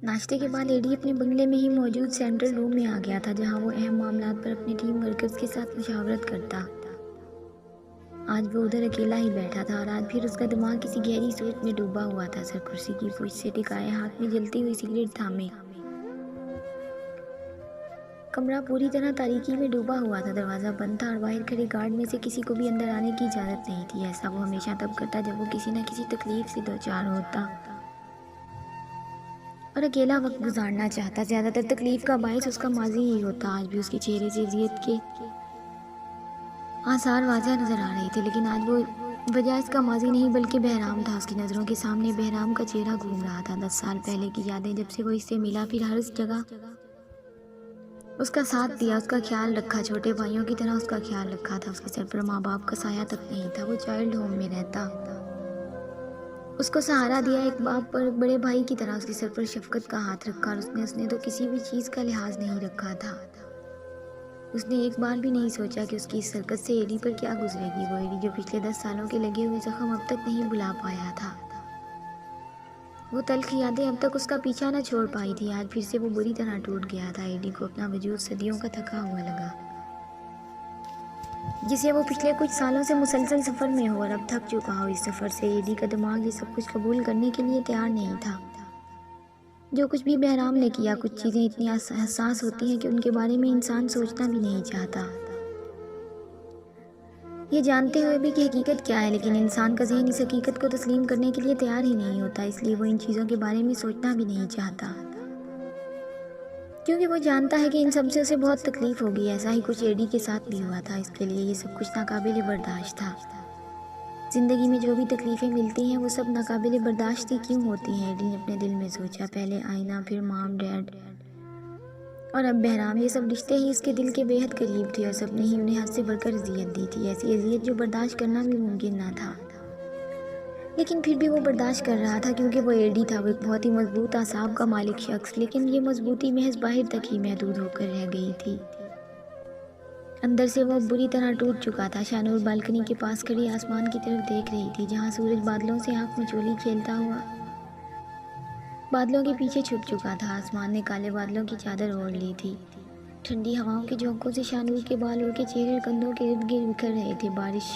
नाश्ते के बाद एडी अपने बंगले में ही मौजूद सेंट्रल रूम में आ गया था, जहां वो अहम मामलात पर अपने टीम वर्कर्स के साथ मुशावरत करता। आज वो उधर अकेला ही बैठा था और आज फिर उसका दिमाग किसी गहरी सोच में डूबा हुआ था। सर कुर्सी की पूंछ से टिकाए, हाथ में जलती हुई सिगरेट थामे। कमरा पूरी तरह तारीकी में डूबा हुआ था। दरवाज़ा बंद था और बाहर खड़े गार्ड में से किसी को भी अंदर आने की इजाज़त नहीं थी। ऐसा वो हमेशा तब करता जब वो किसी न किसी तकलीफ से दो चार होता और अकेला वक्त गुजारना चाहता। ज़्यादातर तकलीफ का बायस उसका माजी ही होता। आज भी उसके चेहरे से अजियत के आसार वाज़ह नज़र आ रहे थे, लेकिन आज वो वजह इसका माजी नहीं बल्कि बहराम था। उसकी नज़रों के सामने बहराम का चेहरा घूम रहा था। 10 साल पहले की यादें, जब से वो इससे मिला, फिर हर जगह उसका साथ दिया, उसका ख्याल रखा, छोटे भाइयों की तरह उसका ख्याल रखा था। उसके सर पर माँ बाप का साया तक नहीं था। वो चाइल्ड होम में रहता, उसको सहारा दिया। एक बाप पर बड़े भाई की तरह उसके सर पर शफकत का हाथ रखा और उसने तो किसी भी चीज़ का लिहाज नहीं रखा था। उसने एक बार भी नहीं सोचा कि उसकी इस हरकत से एडी पर क्या गुजरेगी। वो एडी जो पिछले 10 सालों के लगे हुए जख्म अब तक नहीं भुला पाया था। वो तल्ख यादें अब तक उसका पीछा न छोड़ पाई थी। आज फिर से वो बुरी तरह टूट गया था। एडी को अपना वजूद सदियों का थका हुआ लगा, जिसे वो पिछले कुछ सालों से मुसलसल सफ़र में हो और अब थक चुका हो इस सफ़र से। एडी का दिमाग ये सब कुछ कबूल करने के लिए तैयार नहीं था। जो कुछ भी बहराम ने किया, कुछ चीज़ें इतनी हसास होती हैं कि उनके बारे में इंसान सोचना भी नहीं चाहता, ये जानते हुए भी कि हकीकत क्या है। लेकिन इंसान का ज़हन इस हकीकत को तस्लीम करने के लिए तैयार ही नहीं होता, इसलिए वो इन चीज़ों के बारे में सोचना भी नहीं चाहता, क्योंकि वो जानता है कि इन सब से उसे बहुत तकलीफ होगी। ऐसा ही कुछ एडी के साथ भी हुआ था। इसके लिए ये सब कुछ नाकाबिल बर्दाश्त था। ज़िंदगी में जो भी तकलीफ़ें मिलती हैं वो सब नाकाबिल बर्दाश्त ही क्यों होती हैं, एडी ने अपने दिल में सोचा। पहले आईना, फिर मॉम डैड और अब बहराम, ये सब रिश्ते ही उसके दिल के बेहद करीब थे और सबने ही उन्हें हद से बढ़कर अजियत दी थी। ऐसी अजियत जो बर्दाश्त करना भी मुमकिन ना था, लेकिन फिर भी वो बर्दाश्त कर रहा था क्योंकि वो एडी था। वो एक बहुत ही मजबूत आसाब का मालिक शख्स, लेकिन ये मजबूती महज बाहर तक ही महदूद होकर रह गई थी। अंदर से वो बुरी तरह टूट चुका था। शानूर बालकनी के पास खड़ी आसमान की तरफ देख रही थी, जहाँ सूरज बादलों से आंख मिचोली खेलता हुआ बादलों के पीछे छुप चुका था। आसमान ने काले बादलों की चादर ओढ़ ली थी। ठंडी हवाओं के झोंकों से शानूर के बाल उड़ के चेहरे और कंधों के इर्द गिर्द बिखर रहे थे। बारिश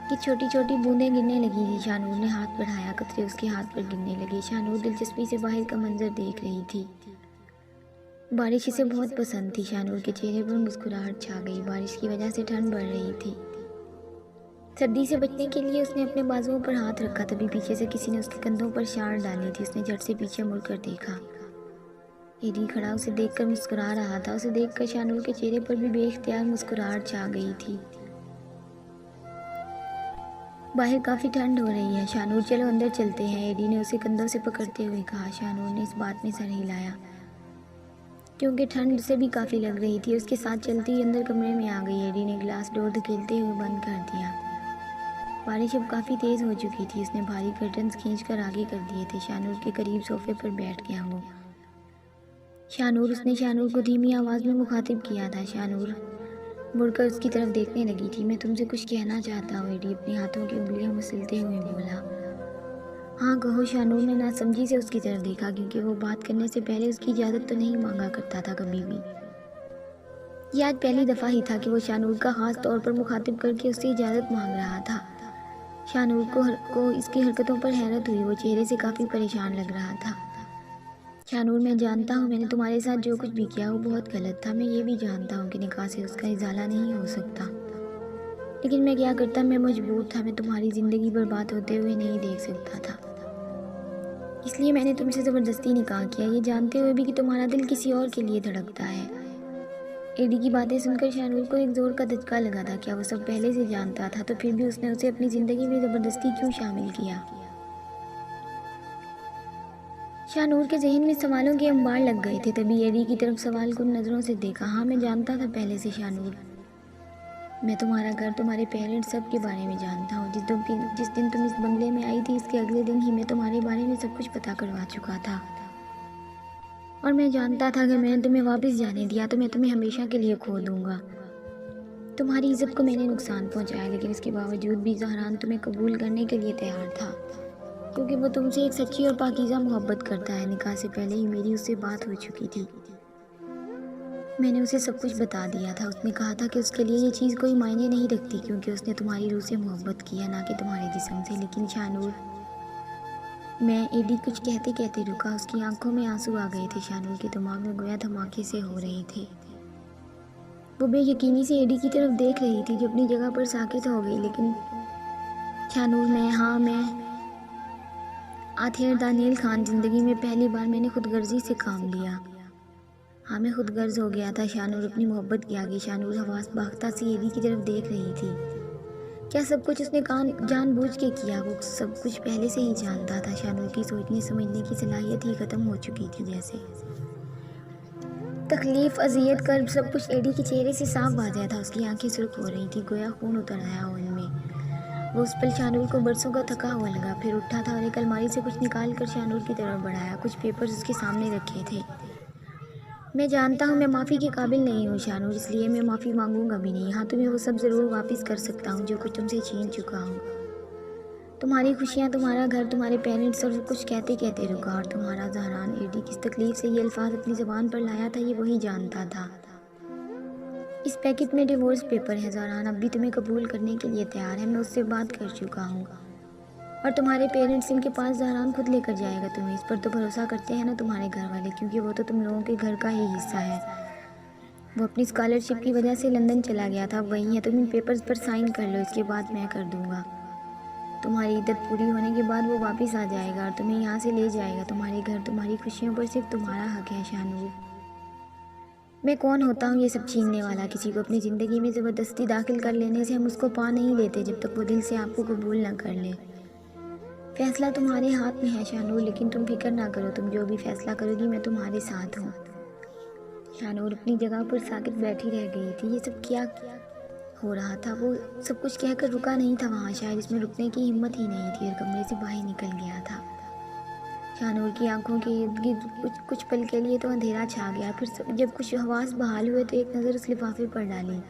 की छोटी छोटी बूंदें गिरने लगी थी। शानूर ने हाथ बढ़ाया, कतरे उसके हाथ पर गिरने लगे। शानूर दिलचस्पी से बाहर का मंजर देख रही थी। बारिश इसे बहुत पसंद थी। शानूर के चेहरे पर मुस्कुराहट छा गई। बारिश की वजह से ठंड बढ़ रही थी। सर्दी से बचने के लिए उसने अपने बाजुओं पर हाथ रखा, तभी पीछे से किसी ने उसके कंधों पर शाल डाली थी। उसने झट से पीछे मुड़कर देखा। एडी खड़ा उसे देखकर मुस्कुरा रहा था। उसे देखकर शानूर के चेहरे पर भी बेख्तियार मुस्कुराहट छा गई थी। बाहर काफ़ी ठंड हो रही है शानूर, चलो अंदर चलते हैं, एडी ने उसे कंधों से पकड़ते हुए कहा। शानूर ने इस बात में सर हिलाया, क्योंकि ठंड से भी काफ़ी लग रही थी। उसके साथ चलती ही अंदर कमरे में आ गई। एडी ने ग्लास डोर धकेलते हुए बंद कर दिया। बारिश अब काफ़ी तेज़ हो चुकी थी। उसने भारी कर्टन्स खींचकर आगे कर दिए थे। शानूर के करीब सोफे पर बैठ गया वो। उसने शानूर को धीमी आवाज़ में मुखातिब किया था। शानूर मुड़कर उसकी तरफ देखने लगी थी। मैं तुमसे कुछ कहना चाहता हूँ, एडी अपने हाथों की उंगलियां मसलते हुए बोला। हाँ कहो, शानूर ने नासमझी से उसकी तरफ देखा, क्योंकि वो बात करने से पहले उसकी इजाज़त तो नहीं मांगा करता था कभी भी। ये आज पहली दफ़ा ही था कि वो शानूर का ख़ास तौर पर मुखातिब करके उससे इजाज़त मांग रहा था। शानूर को इसकी हरकतों पर हैरत हुई। वो चेहरे से काफ़ी परेशान लग रहा था। शानूर, मैं जानता हूँ मैंने तुम्हारे साथ जो कुछ भी किया वो बहुत गलत था। मैं ये भी जानता हूँ कि निकाह से उसका इजाला नहीं हो सकता, लेकिन मैं क्या करता, मैं मजबूर था। मैं तुम्हारी ज़िंदगी बर्बाद होते हुए नहीं देख सकता था, इसलिए मैंने तुमसे ज़बरदस्ती निकाह किया, ये जानते हुए भी कि तुम्हारा दिल किसी और के लिए धड़कता है। एडी की बातें सुनकर शानूर को एक ज़ोर का धचका लगा था। क्या वो सब पहले से जानता था? तो फिर भी उसने उसे अपनी ज़िंदगी में ज़बरदस्ती क्यों शामिल किया? शानूर के जहन में सवालों के अंबार लग गए थे। तभी एडी की तरफ सवाल कुन नज़रों से देखा। हाँ, मैं जानता था पहले से शानूर। मैं तुम्हारा घर, तुम्हारे पेरेंट्स, सब के बारे में जानता हूँ। जिस दिन तुम इस बंगले में आई थी, इसके अगले दिन ही मैं तुम्हारे बारे में सब कुछ पता करवा चुका था। और मैं जानता था अगर मैंने तुम्हें वापस जाने दिया तो मैं तुम्हें हमेशा के लिए खो दूंगा। तुम्हारी इज्जत को मैंने नुकसान पहुंचाया, लेकिन इसके बावजूद भी ज़हरान तुम्हें कबूल करने के लिए तैयार था। क्योंकि वो तुमसे एक सच्ची और पाकीज़ा मोहब्बत करता है। निकाह से पहले ही मेरी उससे बात हो चुकी थी। मैंने उसे सब कुछ बता दिया था। उसने कहा था कि उसके लिए ये चीज़ कोई मायने नहीं रखती, क्योंकि उसने तुम्हारी रूह से मोहब्बत की है, ना कि तुम्हारे जिस्म से। लेकिन शानूर, मैं एडी कुछ कहते कहते रुका। उसकी आंखों में आंसू आ गए थे। शानूर के दिमाग में गोया धमाके से हो रहे थे। वो बेयकीनी से एडी की तरफ देख रही थी, जो अपनी जगह पर साकित हो गई। लेकिन शानूर, मैं आथिर दानियल खान, ज़िंदगी में पहली बार मैंने खुदगर्जी से काम लिया। हाँ, मैं खुदगर्ज हो गया था शानूर अपनी मोहब्बत के आगे। शानूर हवास बाख्ता सी एडी की तरफ देख रही थी। क्या सब कुछ उसने जानबूझ के किया? वो सब कुछ पहले से ही जानता था। शानूर की सोचने समझने की सलाहियत ही ख़त्म हो चुकी थी। जैसे तकलीफ़, अजियत, कर्ब, सब कुछ एडी के चेहरे से साफ वाज़ेह था। उसकी आंखें सुर्ख हो रही थी, गोया खून उतर आया हो उनमें। वो उस पल शानूर को बरसों का थका हुआ लगा। फिर उठा था और एक अलमारी से कुछ निकाल कर शानूर की तरफ बढ़ाया। कुछ पेपर्स उसके सामने रखे थे। मैं जानता हूँ मैं माफ़ी के काबिल नहीं हूँ शानूर, इसलिए मैं माफ़ी मांगूंगा भी नहीं। हाँ, तुम्हें वो सब ज़रूर वापस कर सकता हूँ जो कुछ तुमसे छीन चुका हूँ। तुम्हारी खुशियाँ, तुम्हारा घर, तुम्हारे पेरेंट्स, और कुछ कहते कहते रुका। और तुम्हारा ज़हरान, एडी किस तकलीफ़ से ये अल्फाज अपनी ज़बान पर लाया था, ये वही जानता था। इस पैकेट में डिवोर्स पेपर है ज़हरान, अब भी तुम्हें कबूल करने के लिए तैयार है। मैं उससे बात कर चुका हूँ। और तुम्हारे पेरेंट्स, इनके पास ज़हरान खुद लेकर जाएगा तुम्हें। इस पर तो भरोसा करते हैं ना तुम्हारे घर वाले, क्योंकि वो तो तुम लोगों के घर का ही हिस्सा है। वो अपनी स्कॉलरशिप की वजह से लंदन चला गया था, वही है। तुम इन पेपर्स पर साइन कर लो, इसके बाद मैं कर दूंगा। तुम्हारी इद्दत पूरी होने के बाद वो वापस आ जाएगा और तुम्हें यहाँ से ले जाएगा। तुम्हारे घर, तुम्हारी खुशियों पर सिर्फ तुम्हारा हक है शानूर। मैं कौन होता हूँ ये सब छीनने वाला? किसी को अपनी ज़िंदगी में ज़बरदस्ती दाखिल कर लेने से हम उसको पा नहीं लेते जब तक वो दिल से आपको कबूल ना कर ले। फैसला तुम्हारे हाथ में है शानूर, लेकिन तुम फिक्र ना करो। तुम जो भी फैसला करोगी, मैं तुम्हारे साथ हूँ। शानूर अपनी जगह पर साकित बैठी रह गई थी। ये सब क्या हो रहा था? वो सब कुछ कहकर रुका नहीं था वहाँ, शायद इसमें रुकने की हिम्मत ही नहीं थी, और कमरे से बाहर निकल गया था। शानूर की आंखों के इर्द गिर्द कुछ पल के लिए तो अंधेरा छा गया। फिर जब कुछ हवास बहाल हुए तो एक नज़र उस लिफाफे पर डाली।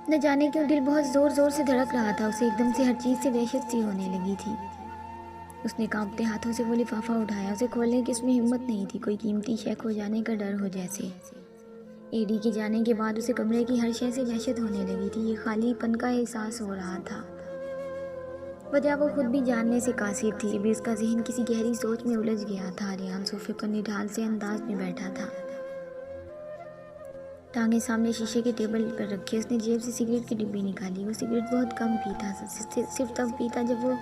न जाने क्यों दिल बहुत ज़ोर ज़ोर से धड़क रहा था। उसे एकदम से हर चीज़ से वहशत सी होने लगी थी। उसने कांपते हाथों से वो लिफाफा उठाया। उसे खोलने की उसमें हिम्मत नहीं थी, कोई कीमती शय खो जाने का डर हो जैसे। एडी के जाने के बाद उसे कमरे की हर शय से वहशत होने लगी थी। ये खालीपन का एहसास हो रहा था। वजह वो खुद भी जानने से कासिर थी। अभी उसका जहन किसी गहरी सोच में उलझ गया था। आर्यान सोफे पर निढाल से अंदाज में बैठा था, टांगे सामने शीशे के टेबल पर रखी। उसने जेब से सिगरेट की डिब्बी निकाली। वो सिगरेट बहुत कम पीता, सिर्फ तब पीता जब वो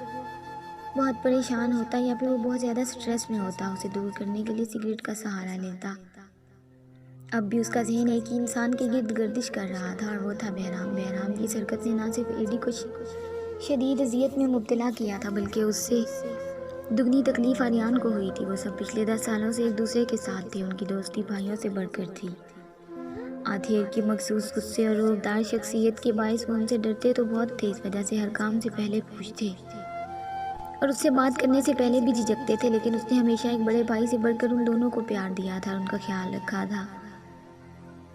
बहुत परेशान होता या फिर वो बहुत ज़्यादा स्ट्रेस में होता। उसे दूर करने के लिए सिगरेट का सहारा लेता। अब भी उसका जहन एक ही इंसान के गिर्द गर्दिश कर रहा था, और वो था बहराम। बहराम की इस हरकत ने ना सिर्फ एडी को शदीद अजियत में मुब्तला किया था, बल्कि उससे दुगनी तकलीफ आर्यान को हुई थी। वो सब पिछले 10 सालों से एक दूसरे के साथ थे। उनकी दोस्ती भाइयों से बढ़कर थी। आथिर की मखसूस गुस्से और रोबदार शख्सियत के बायस वो उनसे डरते तो बहुत थे। इस वजह से हर काम से पहले पूछते और उससे बात करने से पहले भी झिझकते थे। लेकिन उसने हमेशा एक बड़े भाई से बढ़कर उन दोनों को प्यार दिया था और उनका ख्याल रखा था।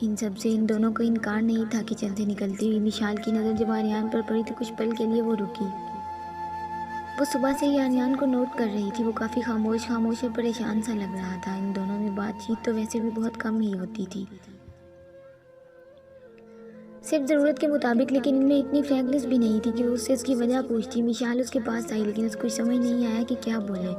इन सब से इन दोनों को इनकार नहीं था। किचन से निकलती हुई विशाल की नज़र जब आर्यान पर पड़ी तो कुछ पल के लिए वो रुकी। वो सुबह से ही आर्यान को नोट कर रही थी। वो काफ़ी खामोश और परेशान सा लग रहा था। इन दोनों में बातचीत तो वैसे भी बहुत कम ही होती थी, सिर्फ ज़रूरत के मुताबिक। लेकिन इनमें इतनी फ्रैंकनेस भी नहीं थी कि वो उससे उसकी वजह पूछती। विशाल उसके पास आई, लेकिन उसको समझ नहीं आया कि क्या बोले।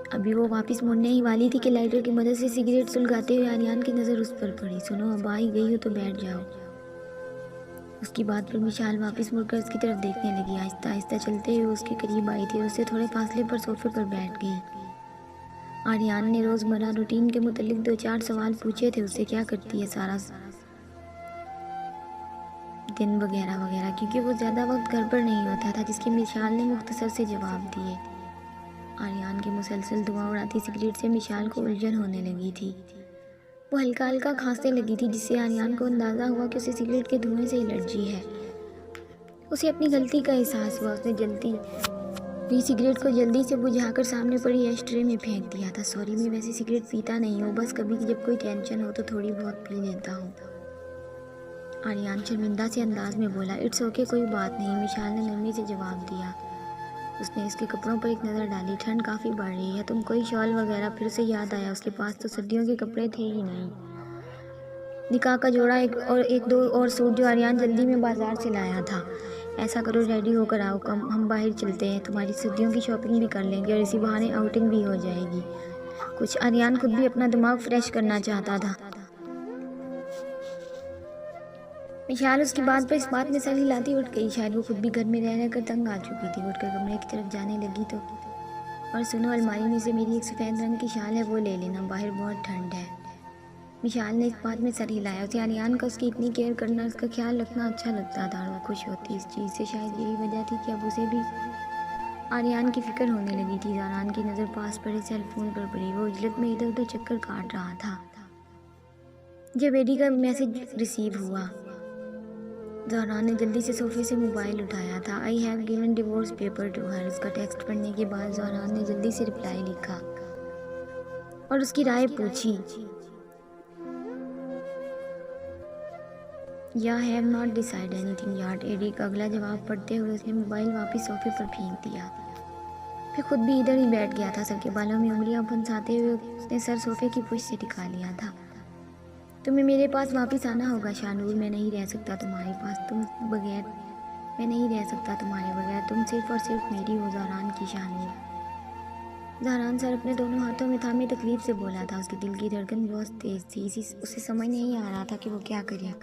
अभी वो वापस मुड़ने ही वाली थी कि लाइटर की मदद से सिगरेट सुलगाते हुए आर्यान की नज़र उस पर पड़ी। सुनो, अब आ ही गई हो तो बैठ जाओ। उसकी बात पर विशाल वापस मुड़कर उसकी तरफ देखने लगी। आहिस्ता आहिस्ता चलते हुए उसके करीब आई थी और उससे थोड़े फासले पर सोफे पर बैठ गई। आर्यान ने रोज़मर्रा रूटीन के मुतालिक 2-4 सवाल पूछे थे उससे, क्या करती है सारा दिन वगैरह वगैरह, क्योंकि वो ज़्यादा वक्त घर पर नहीं होता था, जिसके मिशाल ने मुख्तसर से जवाब दिए। आर्यान की मुसलसल धुआं उड़ाती सिगरेट से मिशाल को उलझन होने लगी थी। वो हल्का हल्का खांसने लगी थी, जिससे आर्यान को अंदाज़ा हुआ कि उसे सिगरेट के धुएं से एलर्जी है। उसे अपनी गलती का एहसास हुआ। उसने जलती हुई सिगरेट को जल्दी से बुझाकर सामने पड़ी एस्ट्रे में फेंक दिया था। सॉरी, मैं वैसे सिगरेट पीता नहीं हूँ, बस कभी जब कोई टेंशन हो तो थोड़ी बहुत पी लेता हूँ। आर्यन शर्मिंदा से अंदाज में बोला, इट्स ओके, कोई बात नहीं। विशाल ने नरमी से जवाब दिया। उसने इसके कपड़ों पर एक नज़र डाली। ठंड काफ़ी बढ़ रही है, तुम कोई शॉल वगैरह? फिर से याद आया उसके पास तो सर्दियों के कपड़े थे ही नहीं। निकाह का जोड़ा एक दो और सूट जो आर्यन जल्दी में बाजार से लाया था। ऐसा करो, रेडी होकर आओ, कम हम बाहर चलते हैं, तुम्हारी सर्दियों की शॉपिंग भी कर लेंगे और इसी बहाने आउटिंग भी हो जाएगी कुछ। आर्यन खुद भी अपना दिमाग फ्रेश करना चाहता था। विशाल उसकी बात पर इस बात में सर हिलाती उठ गई। शायद वो खुद भी घर में रह कर तंग आ चुकी थी। उठकर कमरे की तरफ जाने लगी तो, और सुनो, अलमारी में से मेरी एक सफ़ेद रंग की शाल है, वो ले लेना, बाहर बहुत ठंड है। विशाल ने इस बात में सर हिलाया। उसे आर्यन का उसकी इतनी केयर करना, उसका ख्याल रखना अच्छा लगता था और वो खुश होती इस चीज़ से। शायद यही वजह थी कि अब उसे भी आर्यन की फिक्र होने लगी थी। ज़हरान की नज़र पास पड़े सेल फोन पर पड़ी। वो उजलत में इधर उधर चक्कर काट रहा था जब एडी का मैसेज रिसीव हुआ। ज़हरान ने जल्दी से सोफे से मोबाइल उठाया था। I have given divorce paper to her. उसका टेक्स्ट पढ़ने के बाद ज़हरान ने जल्दी से रिप्लाई लिखा और उसकी राय पूछी। I have not decide anything yet. Eddie का अगला जवाब पढ़ते हुए उसने मोबाइल वापस सोफे पर फेंक दिया। फिर खुद भी इधर ही बैठ गया था। सर के बालों में उंगलियां फंसाते हुए उसने सर सोफे की पुश से टिका लिया था। तुम्हें मेरे पास वापस आना होगा शानूर, मैं नहीं रह सकता तुम्हारे पास, मैं नहीं रह सकता तुम्हारे बगैर, तुम सिर्फ और सिर्फ मेरी हो। ज़हरान की शानूर। ज़हरान सर अपने दोनों हाथों में थामे तकलीफ से बोला था। उसके दिल की धड़कन बहुत तेज थी। उसे समझ नहीं आ रहा था कि वो क्या करे।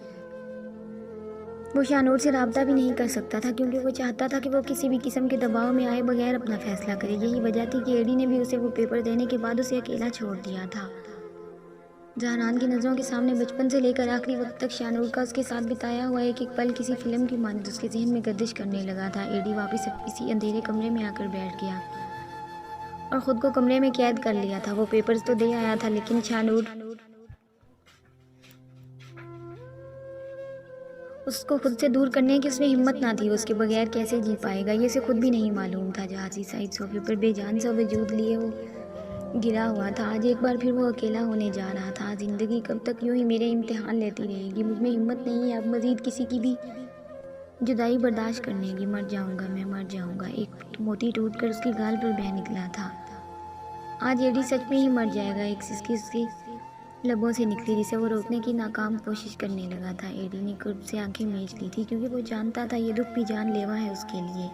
वो शानूर से राब्ता भी नहीं कर सकता था क्योंकि वो चाहता था कि वो किसी भी किस्म के दबाव में आए बगैर अपना फैसला करे। यही वजह थी कि एडी ने भी उसे वो पेपर देने के बाद उसे अकेला छोड़ दिया था। ज़हरान की नज़रों के सामने बचपन से लेकर आखिरी वक्त तक शानूर का उसके साथ बिताया हुआ एक एक पल किसी फिल्म की मानद उसके जहन में गर्दिश करने लगा था। एडी वापस इसी अंधेरे कमरे में आकर बैठ गया और ख़ुद को कमरे में कैद कर लिया था। वो पेपर्स तो दे आया था लेकिन शानूर उसको खुद से दूर करने की उसमें हिम्मत ना थी। उसके बगैर कैसे जी पाएगा ये उसे खुद भी नहीं मालूम था। जहाज़ी साइड सोफे पर बेजान सा वजूद लिए वो गिरा हुआ था। आज एक बार फिर वो अकेला होने जा रहा था। ज़िंदगी कब तक यूं ही मेरे इम्तिहान लेती रहेगी। मुझ में हिम्मत नहीं है अब मज़ीद किसी की भी जुदाई बर्दाश्त करने की। मर जाऊंगा, मैं मर जाऊंगा। एक मोती टूटकर उसकी गाल पर बह निकला था। आज एडी सच में ही मर जाएगा, एक सिसकी उसके लबों से निकली जिसे वो रोकने की नाकाम कोशिश करने लगा था। एडी ने कुर्ब से आंखें मीच ली थी क्योंकि वो जानता था ये दुख भी जानलेवा है उसके लिए।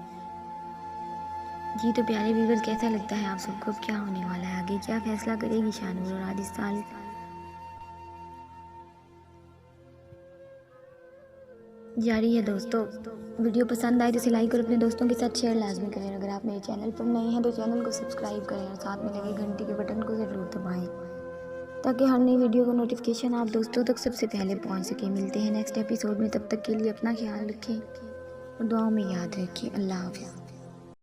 जी तो प्यारे व्यूअर्स, कैसा लगता है आप सबको? क्या होने वाला है आगे? क्या फैसला करेगी शानूर? और आज इस साल जारी है दोस्तों। वीडियो पसंद आए तो इसे लाइक और अपने दोस्तों के साथ शेयर लाजमी करें। अगर आप मेरे चैनल पर नए हैं तो चैनल को सब्सक्राइब करें और साथ में लगे घंटी के बटन को ज़रूर दबाएं ताकि हर नई वीडियो का नोटिफिकेशन आप दोस्तों तक सबसे पहले पहुंच सके। मिलते हैं नेक्स्ट एपिसोड में, तब तक के लिए अपना ख्याल रखें और दुआओं में याद रखें। अल्लाह हाफ़िज़।